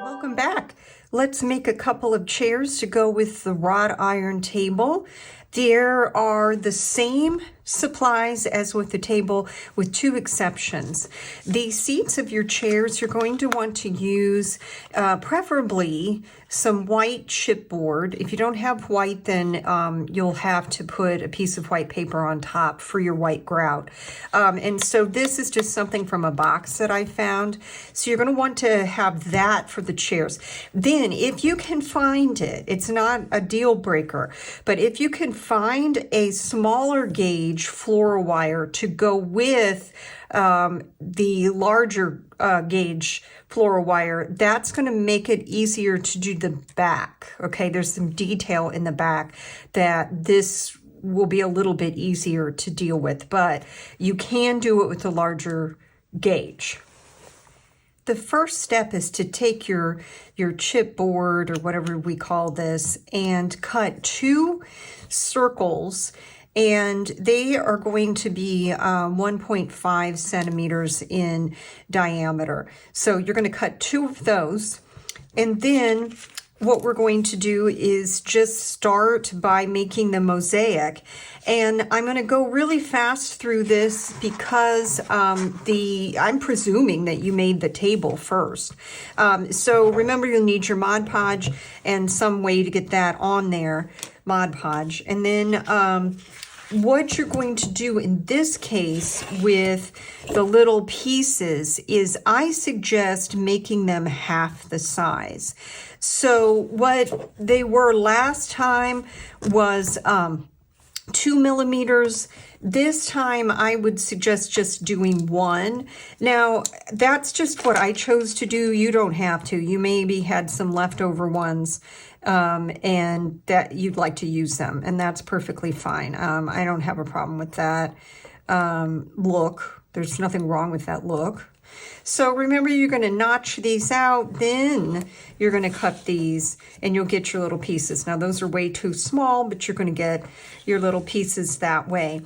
Welcome back. Let's make a couple of chairs to go with the wrought iron table. There are the same supplies as with the table with two exceptions. The seats of your chairs, you're going to want to use preferably some white chipboard. If you don't have white, then you'll have to put a piece of white paper on top for your white grout. And so this is just something from a box that I found. So you're going to want to have that for the chairs. Then if you can find it, it's not a deal breaker, but if you can find a smaller gauge floral wire to go with the larger gauge floral wire, that's going to make it easier to do the back. Okay, there's some detail in the back that this will be a little bit easier to deal with, but you can do it with the larger gauge. The first step is to take your chipboard or whatever we call this and cut two circles, and they are going to be 1.5 centimeters in diameter. So you're going to cut two of those, and then what we're going to do is just start by making the mosaic. And I'm going to go really fast through this because I'm presuming that you made the table first. So remember, you'll need your Mod Podge and some way to get that on there, Mod Podge. And then what you're going to do in this case with the little pieces is I suggest making them half the size. So what they were last time was 2 millimeters. This time I would suggest just doing 1. Now that's just what I chose to do. You don't have to. You maybe had some leftover ones and that you'd like to use them, and that's perfectly fine. I don't have a problem with that look. There's nothing wrong with that look. So remember, you're going to notch these out, then you're going to cut these and you'll get your little pieces. Now those are way too small, but you're going to get your little pieces that way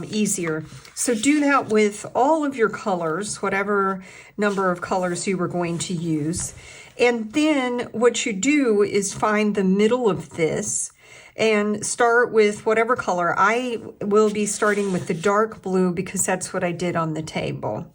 easier. So do that with all of your colors, whatever number of colors you were going to use. And then what you do is find the middle of this and start with whatever color. I will be starting with the dark blue because that's what I did on the table.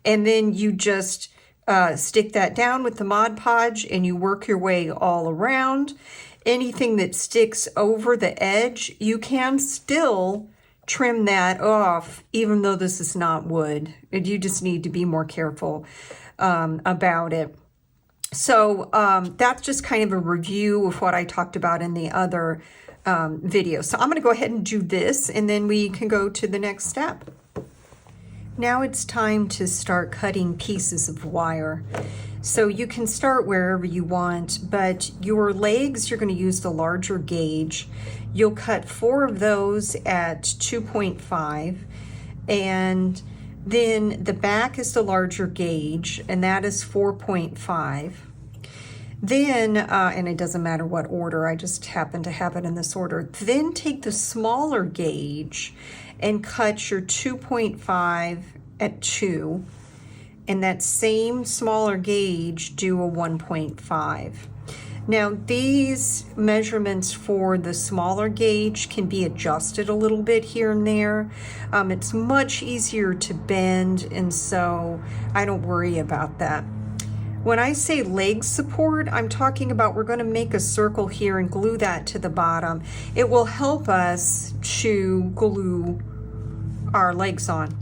And then you just stick that down with the Mod Podge and you work your way all around. Anything that sticks over the edge, you can still trim that off, even though this is not wood. You just need to be more careful about it. So that's just kind of a review of what I talked about in the other video. So I'm going to go ahead and do this, and then we can go to the next step. Now it's time to start cutting pieces of wire. So you can start wherever you want, but your legs, you're going to use the larger gauge. You'll cut 4 of those at 2.5, and then the back is the larger gauge, and that is 4.5. Then, and it doesn't matter what order, I just happen to have it in this order. Then take the smaller gauge and cut your 2.5 at 2, and that same smaller gauge do a 1.5. Now these measurements for the smaller gauge can be adjusted a little bit here and there. It's much easier to bend, and so I don't worry about that. When I say leg support, I'm talking about we're going to make a circle here and glue that to the bottom. It will help us to glue our legs on.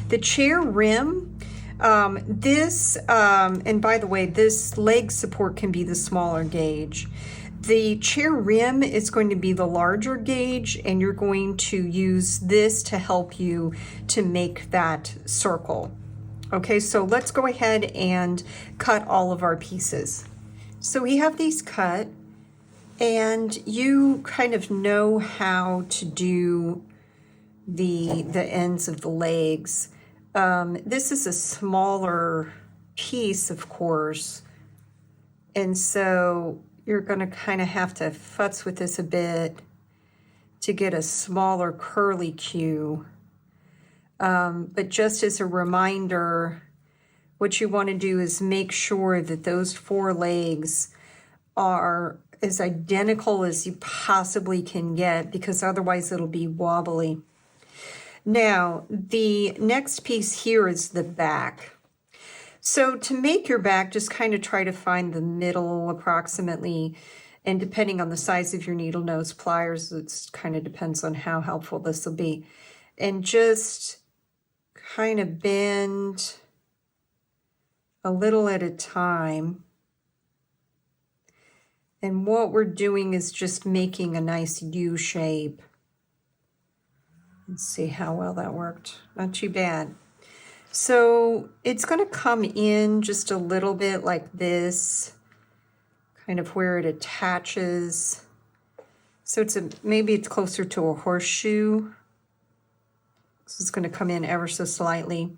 The chair rim, and by the way, this leg support can be the smaller gauge. The chair rim is going to be the larger gauge, and you're going to use this to help you to make that circle. Okay, so let's go ahead and cut all of our pieces. So we have these cut, and you kind of know how to do the ends of the legs. This is a smaller piece, of course, and so you're going to kind of have to futz with this a bit to get a smaller curly Q. But just as a reminder, what you want to do is make sure that those 4 legs are as identical as you possibly can get, because otherwise it'll be wobbly. Now, the next piece here is the back. So to make your back, just kind of try to find the middle approximately, and depending on the size of your needle nose pliers, it kind of depends on how helpful this will be. And just kind of bend a little at a time. And what we're doing is just making a nice U shape. Let's see how well that worked. Not too bad. So it's going to come in just a little bit like this, kind of where it attaches. So maybe it's closer to a horseshoe. So it's going to come in ever so slightly.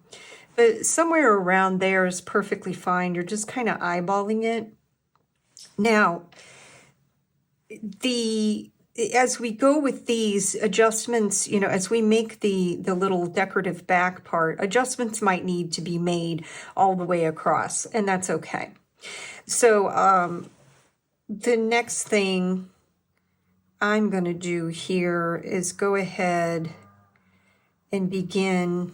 But somewhere around there is perfectly fine. You're just kind of eyeballing it. Now, as we go with these adjustments, you know, as we make the little decorative back part, adjustments might need to be made all the way across, and that's okay. So the next thing I'm going to do here is go ahead and begin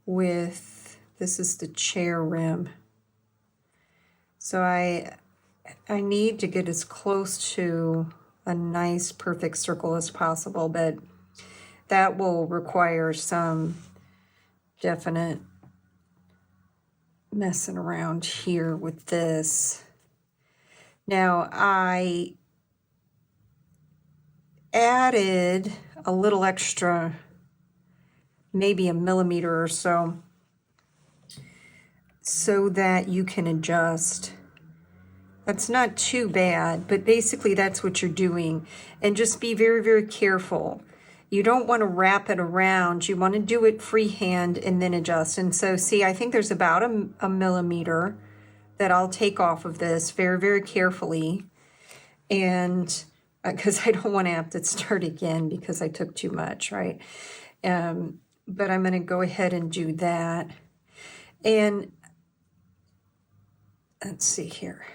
with, this is the chair rim. So I need to get as close to a nice perfect circle as possible, but that will require some definite messing around here with this. Now I added a little extra, maybe a millimeter or so that you can adjust. That's not too bad, but basically that's what you're doing. And just be very, very careful. You don't want to wrap it around. You want to do it freehand and then adjust. And so see, I think there's about a millimeter that I'll take off of this very, very carefully. And because I don't want to have to start again because I took too much, right? But I'm going to go ahead and do that. And let's see here.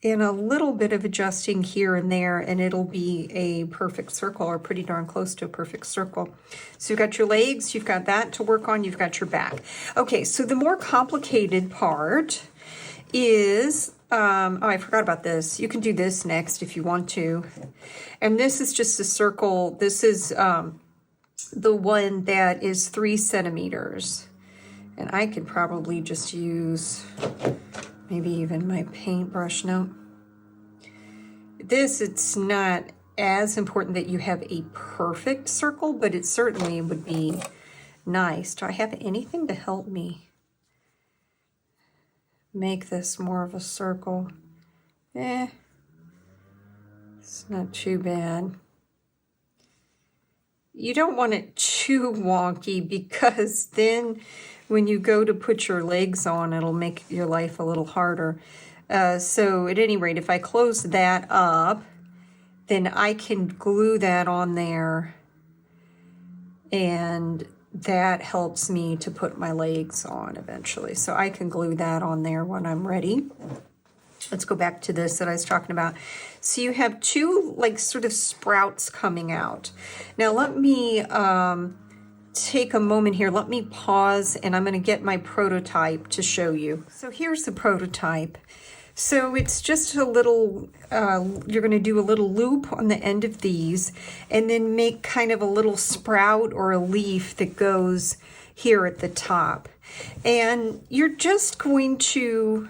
And a little bit of adjusting here and there, and it'll be a perfect circle, or pretty darn close to a perfect circle. So you've got your legs, you've got that to work on, you've got your back. Okay, so the more complicated part is, oh, I forgot about this. You can do this next if you want to. And this is just a circle. This is the one that is 3 centimeters. And I could probably just use maybe even my paintbrush. No. This, it's not as important that you have a perfect circle, but it certainly would be nice. Do I have anything to help me make this more of a circle? It's not too bad. You don't want it too wonky, because then when you go to put your legs on, it'll make your life a little harder. So at any rate, if I close that up, then I can glue that on there, and that helps me to put my legs on eventually. So I can glue that on there when I'm ready. Let's go back to this that I was talking about. So you have 2 like sort of sprouts coming out. Now let me take a moment here. Let me pause, and I'm going to get my prototype to show you. So here's the prototype. So it's just a little, you're going to do a little loop on the end of these, and then make kind of a little sprout or a leaf that goes here at the top. And you're just going to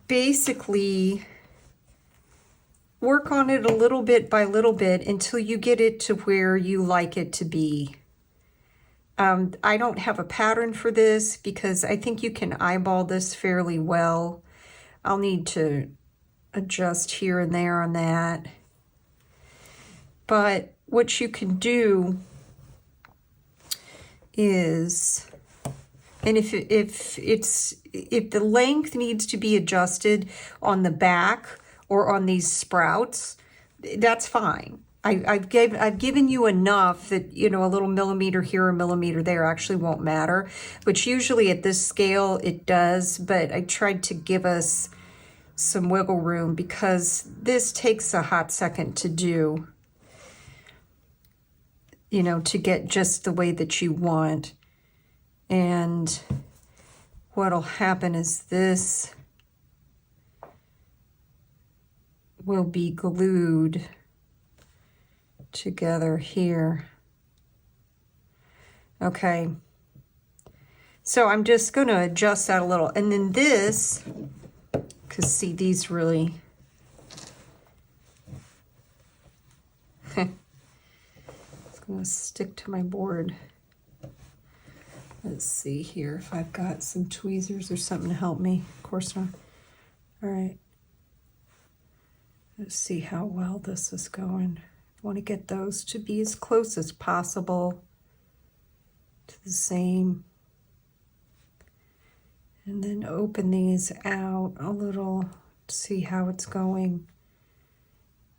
basically work on it a little bit by little bit until you get it to where you like it to be. I don't have a pattern for this because I think you can eyeball this fairly well. I'll need to adjust here and there on that. But what you can do is, and if the length needs to be adjusted on the back or on these sprouts, that's fine. I've given you enough that, you know, a little millimeter here, a millimeter there actually won't matter, which usually at this scale it does, but I tried to give us some wiggle room because this takes a hot second to do, you know, to get just the way that you want. And what'll happen is this will be glued together here. Okay, so I'm just going to adjust that a little, and then this, because see, these really it's going to stick to my board. Let's see here if I've got some tweezers or something to help me. Of course not. All right, let's see how well this is going. I want to get those to be as close as possible to the same. And then open these out a little to see how it's going.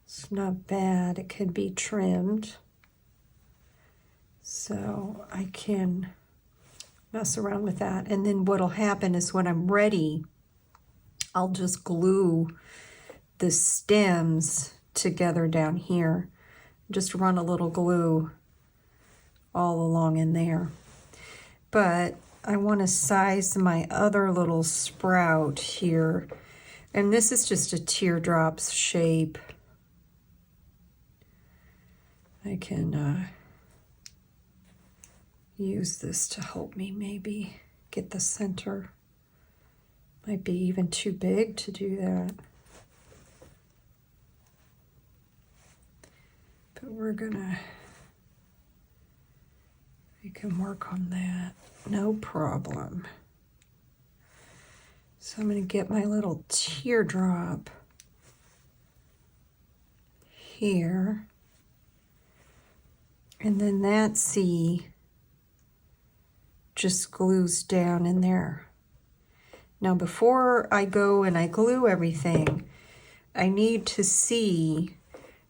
It's not bad. It can be trimmed. So I can mess around with that. And then what'll happen is when I'm ready, I'll just glue the stems together down here. Just run a little glue all along in there. But I want to size my other little sprout here. And this is just a teardrop shape. I can use this to help me maybe get the center. Might be even too big to do that. But we can work on that, no problem. So I'm gonna get my little teardrop here. And then that C just glues down in there. Now before I go and I glue everything, I need to see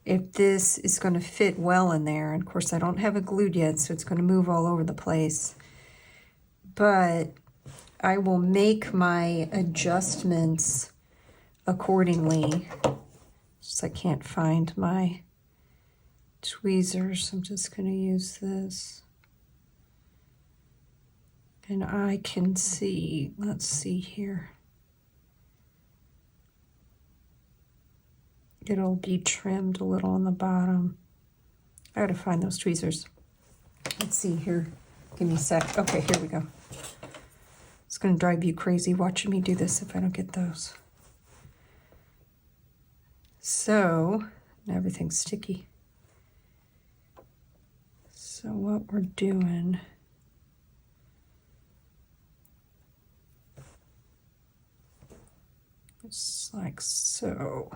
if this is going to fit well in there. And of course I don't have it glued yet, so it's going to move all over the place. But I will make my adjustments accordingly. Just I can't find my tweezers. I'm just going to use this. And I can see, let's see here. It'll be trimmed a little on the bottom. I gotta find those tweezers. Let's see here. Give me a sec. Okay, here we go. It's gonna drive you crazy watching me do this if I don't get those. So, now everything's sticky. So what we're doing, it's like so.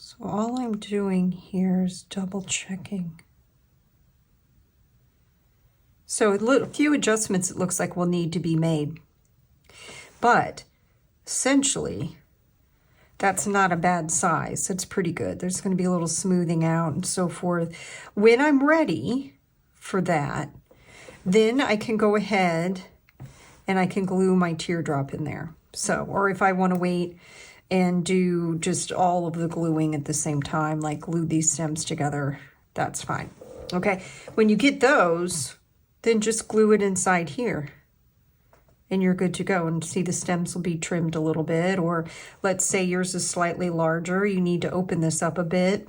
So all I'm doing here is double checking. So a few adjustments it looks like will need to be made. But essentially, that's not a bad size. It's pretty good. There's going to be a little smoothing out and so forth. When I'm ready for that, then I can go ahead and I can glue my teardrop in there. So, or if I want to wait and do just all of the gluing at the same time, like glue these stems together, that's fine. Okay, when you get those, then just glue it inside here and you're good to go. And see, the stems will be trimmed a little bit, or let's say yours is slightly larger, you need to open this up a bit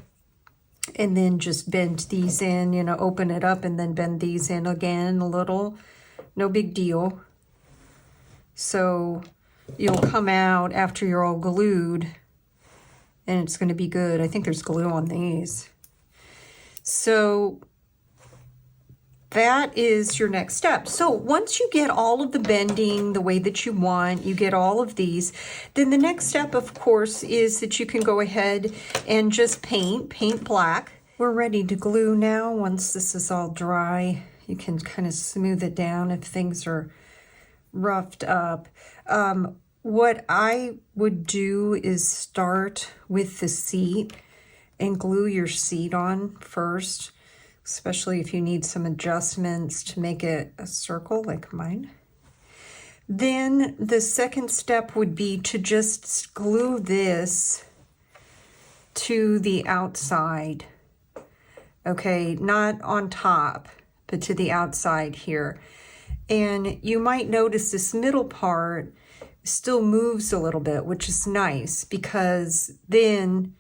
and then just bend these in, you know, open it up and then bend these in again a little, no big deal. So you'll come out after you're all glued and it's going to be good. I think there's glue on these. So that is your next step. So once you get all of the bending the way that you want, you get all of these, then the next step, of course, is that you can go ahead and just paint black. we're ready to glue now. Once this is all dry, you can kind of smooth it down if things are roughed up. What I would do is start with the seat and glue your seat on first, especially if you need some adjustments to make it a circle like mine. Then the second step would be to just glue this to the outside. Okay, not on top, but to the outside here. And you might notice this middle part still moves a little bit, which is nice because then,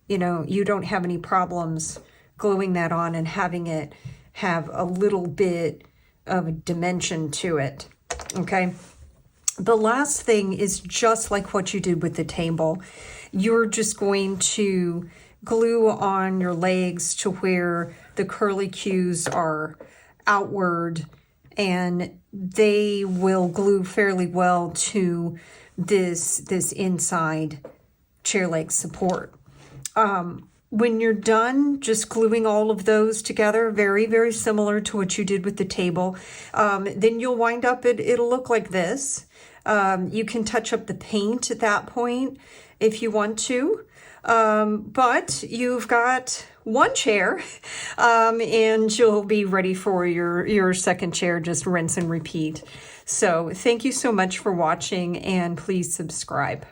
you know, you don't have any problems gluing that on and having it have a little bit of a dimension to it. Okay. The last thing is just like what you did with the table. You're just going to glue on your legs to where the curlicues are outward, and they will glue fairly well to this inside chair leg support. When you're done just gluing all of those together, very, very similar to what you did with the table, then you'll wind up, it'll look like this. You can touch up the paint at that point if you want to, but you've got one chair, and you'll be ready for your second chair. Just rinse and repeat. So thank you so much for watching, and please subscribe.